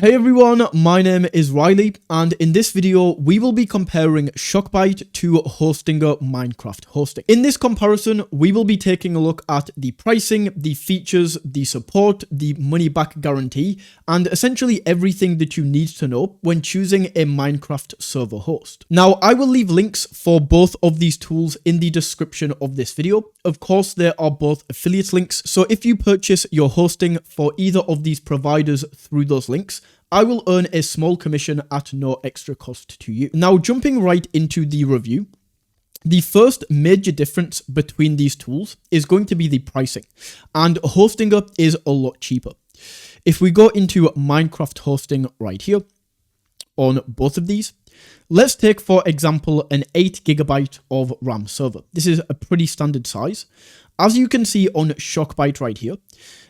Hey everyone, my name is Riley, and in this video we will be comparing Shockbyte to Hostinger Minecraft hosting. In this comparison, we will be taking a look at the pricing, the features, the support, the money back guarantee, and essentially everything that you need to know when choosing a Minecraft server host. Now, I will leave links for both of these tools in the description of this video. Of course, there are both affiliate links, so if you purchase your hosting for either of these providers through those links, I will earn a small commission at no extra cost to you. Now, jumping right into the review, the first major difference between these tools is going to be the pricing, and Hostinger is a lot cheaper. If we go into Minecraft hosting right here on both of these, let's take for example an 8GB of RAM server. This is a pretty standard size. As you can see on Shockbyte right here,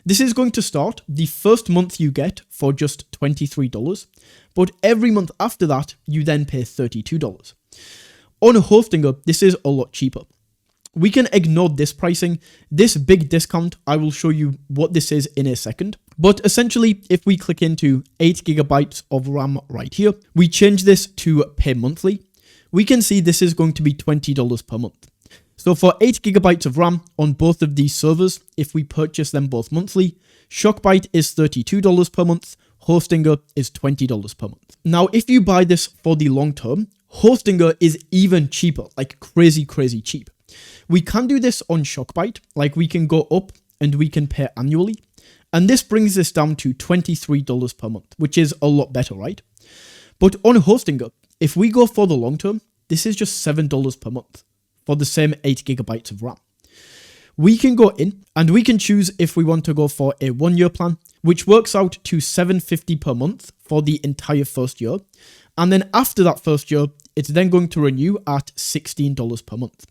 this is going to start the first month you get for just $23, but every month after that, you then pay $32. On Hostinger, this is a lot cheaper. We can ignore this pricing. This big discount, I will show you what this is in a second. But essentially, if we click into 8GB of RAM right here, we change this to pay monthly, we can see this is going to be $20 per month. So for 8GB of RAM on both of these servers, if we purchase them both monthly, Shockbyte is $32 per month, Hostinger is $20 per month. Now, if you buy this for the long term, Hostinger is even cheaper, like crazy cheap. We can do this on Shockbyte, like we can go up and we can pay annually, and this brings this down to $23 per month, which is a lot better, right? But on Hostinger, if we go for the long term, this is just $7 per month for the same 8GB of RAM. We can go in and we can choose if we want to go for a 1-year plan, which works out to $750 per month for the entire first year. And then after that first year, it's then going to renew at $16 per month.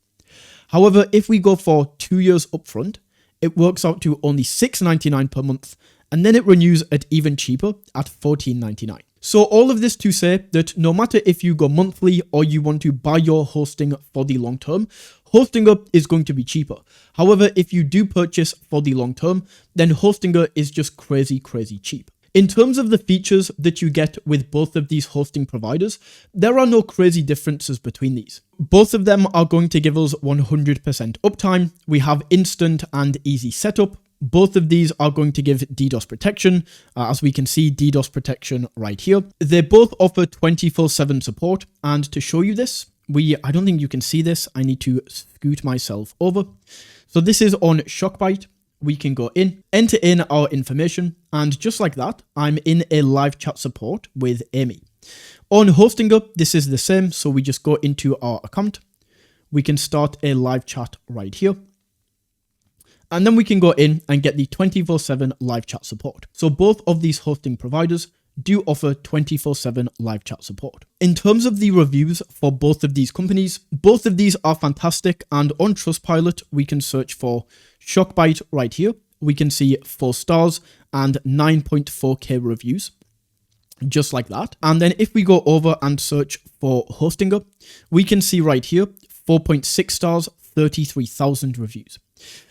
However, if we go for 2 years upfront, it works out to only $6.99 per month, and then it renews at even cheaper at $14.99. So all of this to say that no matter if you go monthly or you want to buy your hosting for the long term, Hostinger is going to be cheaper. However, if you do purchase for the long term, then Hostinger is just crazy cheap. In terms of the features that you get with both of these hosting providers, there are no crazy differences between these. Both of them are going to give us 100% uptime. We have instant and easy setup. Both of these are going to give DDoS protection, as we can see DDoS protection right here. They both offer 24/7 support, and to show you this, I don't think you can see this, I need to scoot myself over. So this is on Shockbyte. We can go in, enter in our information, and just like that, I'm in a live chat support with Amy. On Hostinger, this is the same, so we just go into our account. We can start a live chat right here. And then we can go in and get the 24/7 live chat support. So both of these hosting providers do offer 24/7 live chat support. In terms of the reviews for both of these companies, both of these are fantastic, and on Trustpilot, we can search for Shockbyte right here. We can see 4 stars and 9.4K reviews, just like that. And then if we go over and search for Hostinger, we can see right here, 4.6 stars, 33,000 reviews.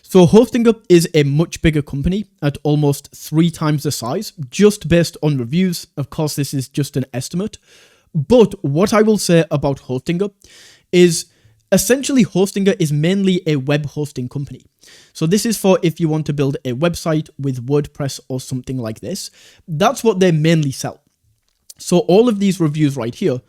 So Hostinger is a much bigger company at almost 3 times the size, just based on reviews. Of course, this is just an estimate. But what I will say about Hostinger is essentially Hostinger is mainly a web hosting company. So this is for if you want to build a website with WordPress or something like this. That's what they mainly sell. So all of these reviews right here,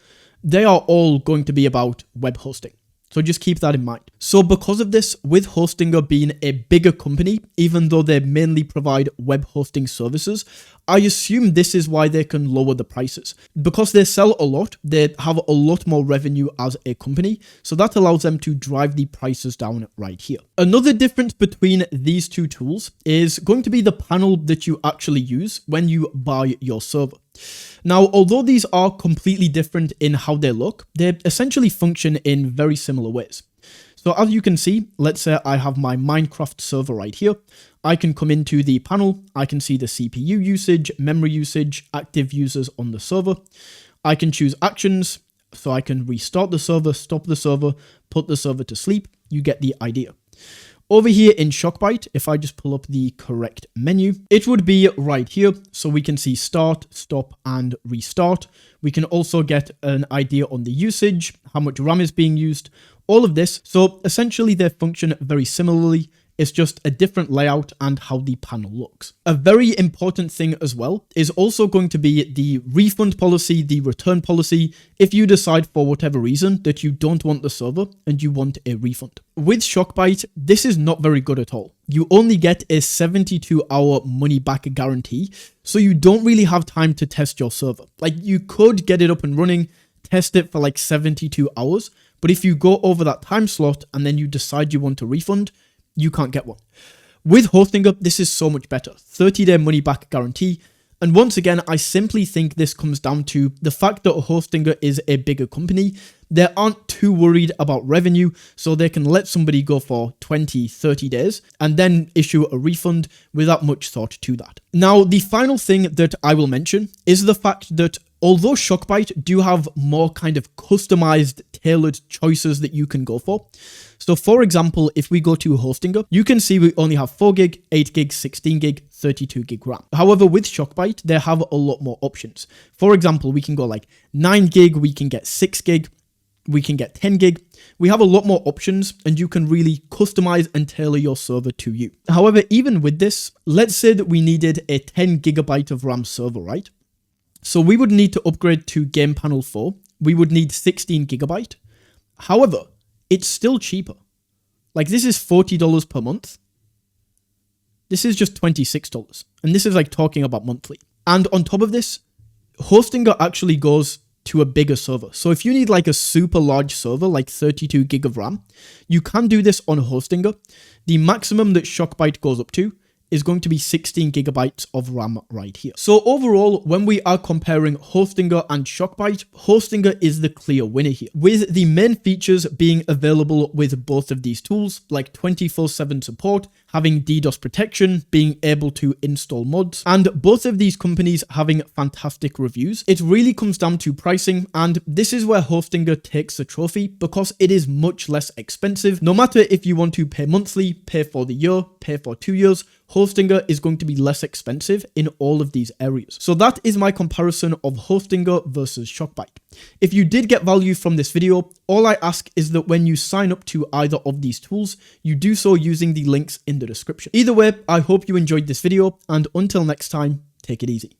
they are all going to be about web hosting. So just keep that in mind. So because of this, with Hostinger being a bigger company, even though they mainly provide web hosting services, I assume this is why they can lower the prices. Because they sell a lot, they have a lot more revenue as a company, so that allows them to drive the prices down right here. Another difference between these two tools is going to be the panel that you actually use when you buy your server. Now, although these are completely different in how they look, they essentially function in very similar ways. So as you can see, let's say I have my Minecraft server right here. I can come into the panel, I can see the CPU usage, memory usage, active users on the server. I can choose actions, so I can restart the server, stop the server, put the server to sleep. You get the idea. Over here in Shockbyte, if I just pull up the correct menu, it would be right here. So we can see start, stop, and restart. We can also get an idea on the usage, how much RAM is being used, all of this. So essentially they function very similarly. It's just a different layout and how the panel looks. A very important thing as well is also going to be the refund policy, the return policy, if you decide for whatever reason that you don't want the server and you want a refund. With Shockbyte, this is not very good at all. You only get a 72-hour money back guarantee, so you don't really have time to test your server. Like, you could get it up and running, test it for like 72 hours, but if you go over that time slot and then you decide you want a refund, you can't get one. With Hostinger, this is so much better. 30-day money back guarantee. And once again, I simply think this comes down to the fact that Hostinger is a bigger company. They aren't too worried about revenue, so they can let somebody go for 20, 30 days and then issue a refund without much thought to that. Now, the final thing that I will mention is the fact that although Shockbyte do have more kind of customized, tailored choices that you can go for. So for example, if we go to Hostinger, you can see we only have 4 gig, 8 gig, 16 gig, 32 gig RAM. However, with Shockbyte, they have a lot more options. For example, we can go like 9 gig, we can get 6 gig, we can get 10 gig. We have a lot more options and you can really customize and tailor your server to you. However, even with this, let's say that we needed a 10 gigabyte of RAM server, right? So we would need to upgrade to Game Panel 4. We would need 16 gigabyte. However, it's still cheaper. Like, this is $40 per month. This is just $26. And this is like talking about monthly. And on top of this, Hostinger actually goes to a bigger server. So if you need like a super large server, like 32 gig of RAM, you can do this on Hostinger. The maximum that Shockbyte goes up to is going to be 16 gigabytes of RAM right here. So overall, when we are comparing Hostinger and Shockbyte, Hostinger is the clear winner here, with the main features being available with both of these tools, like 24/7 support, having DDoS protection, being able to install mods, and both of these companies having fantastic reviews. It really comes down to pricing, and this is where Hostinger takes the trophy because it is much less expensive. No matter if you want to pay monthly, pay for the year, pay for 2 years, Hostinger is going to be less expensive in all of these areas. So that is my comparison of Hostinger versus Shockbyte. If you did get value from this video, all I ask is that when you sign up to either of these tools, you do so using the links in the description. Either way, I hope you enjoyed this video, and until next time, take it easy.